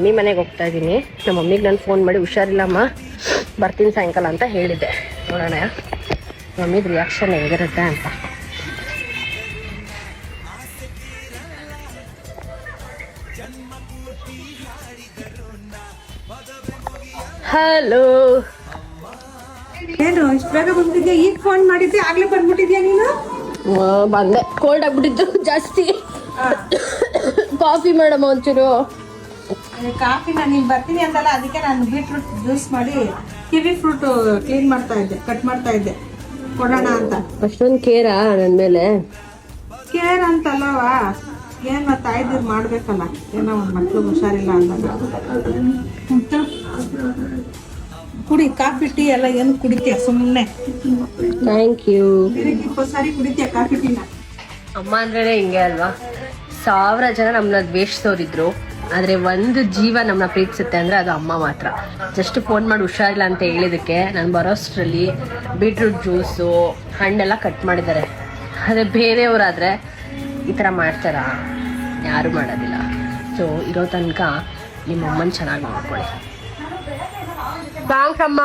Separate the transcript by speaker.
Speaker 1: Mummy ಮನೆಗೆ ಹೋಗ್ತಾ ಇದ್ದೀನಿ. ನಮ್ಮ ಮಮ್ಮಿಗೆ ನಾನು ಫೋನ್ ಮಾಡಿ ಹುಷಾರಿಲ್ಲಮ್ಮ ಬರ್ತೀನಿ ಸಾಯಂಕಾಲ ಅಂತ ಹೇಳಿದ್ದೆ. ನೋಡೋಣ ಮಮ್ಮಿದ ರಿಯಾಕ್ಷನ್ ಹೇಗಿರುತ್ತೆ ಅಂತ. ಹಲೋ,
Speaker 2: ಏನು ಇಷ್ಟು ಬೇಗ ಬಂದಿದ್ಯಾ? ಈಗ ಫೋನ್ ಮಾಡಿದ್ದೆ, ಆಗ್ಲೇ ಬಂದ್ಬಿಟ್ಟಿದ್ಯಾ ನೀನು?
Speaker 1: ಬಂದೆ, ಕೋಲ್ಡ್ ಆಗ್ಬಿಟ್ಟಿದ್ದು ಜಾಸ್ತಿ. ಕಾಫಿ ಮೇಡಮ್ ಒಂಚೂರು.
Speaker 2: ಕಾಫಿ ನೀನ್ ಬರ್ತೀನಿ ಅಂತಲ್ಲ, ಅದಕ್ಕೆ ನಾನು ಬೀಟ್ರೂಟ್ ಜ್ಯೂಸ್ ಮಾಡಿ ಕಿವಿ ಫ್ರೂಟ್ ಕ್ಲೀನ್ ಮಾಡ್ತಾ ಇದ್ದೆ, ಕಟ್ ಮಾಡ್ತಾ ಇದ್ದೆ, ಕೊಡೋಣ ಅಂತ.
Speaker 1: ಅಷ್ಟೊಂದು ಕೇರಾ ನನ್ನ ಮೇಲೆ?
Speaker 2: ಕೇರ್ ಅಂತಲ್ಲವಾ, ಏನು ತಾಯ್ದಿರ್ ಮಾಡ್ಬೇಕಲ್ಲ, ಏನೋ ಒಂದು ಮಕ್ಳು ಹುಷಾರಿಲ್ಲ ಅಂದಾಗ. ಕುಡಿ ಕಾಫಿ ಟೀ ಎಲ್ಲ ಏನು ಕುಡಿತೀಯ ಸುಮ್ಮನೆ?
Speaker 1: Thank you.
Speaker 2: ಸರಿ ಕುಡಿತೀಯ ಕಾಫಿ ಟೀನ?
Speaker 1: ಅಮ್ಮ ಅಂದ್ರೆ ಹಿಂಗೆ ಅಲ್ವಾ, 1000 ಜನ ನಮ್ಮನ್ನ ದ್ವೇಷಿಸೋರಿದ್ರು, ಆದರೆ ಒಂದು ಜೀವ ನಮ್ಮನ್ನ ಪ್ರೀತಿಸುತ್ತೆ ಅಂದರೆ ಅದು ಅಮ್ಮ ಮಾತ್ರ. ಜಸ್ಟ್ ಫೋನ್ ಮಾಡಿ ಹುಷಾರಿಲ್ಲ ಅಂತ ಹೇಳಿದಕ್ಕೆ ನಾನು ಬರೋಷ್ಟರಲ್ಲಿ ಬೀಟ್ರೂಟ್ ಜ್ಯೂಸು ಹಣ್ಣೆಲ್ಲ ಕಟ್ ಮಾಡಿದ್ದಾರೆ. ಅದೇ ಬೇರೆಯವರಾದರೆ ಈ ಥರ ಮಾಡ್ತಾರಾ? ಯಾರೂ ಮಾಡೋದಿಲ್ಲ. ಸೊ ಇರೋ ತನಕ ನಿಮ್ಮ ಅಮ್ಮನ ಚೆನ್ನಾಗಿ ನೋಡ್ಕೊಳ್ಳಿ. ಥ್ಯಾಂಕ್ಸ್ ಅಮ್ಮ.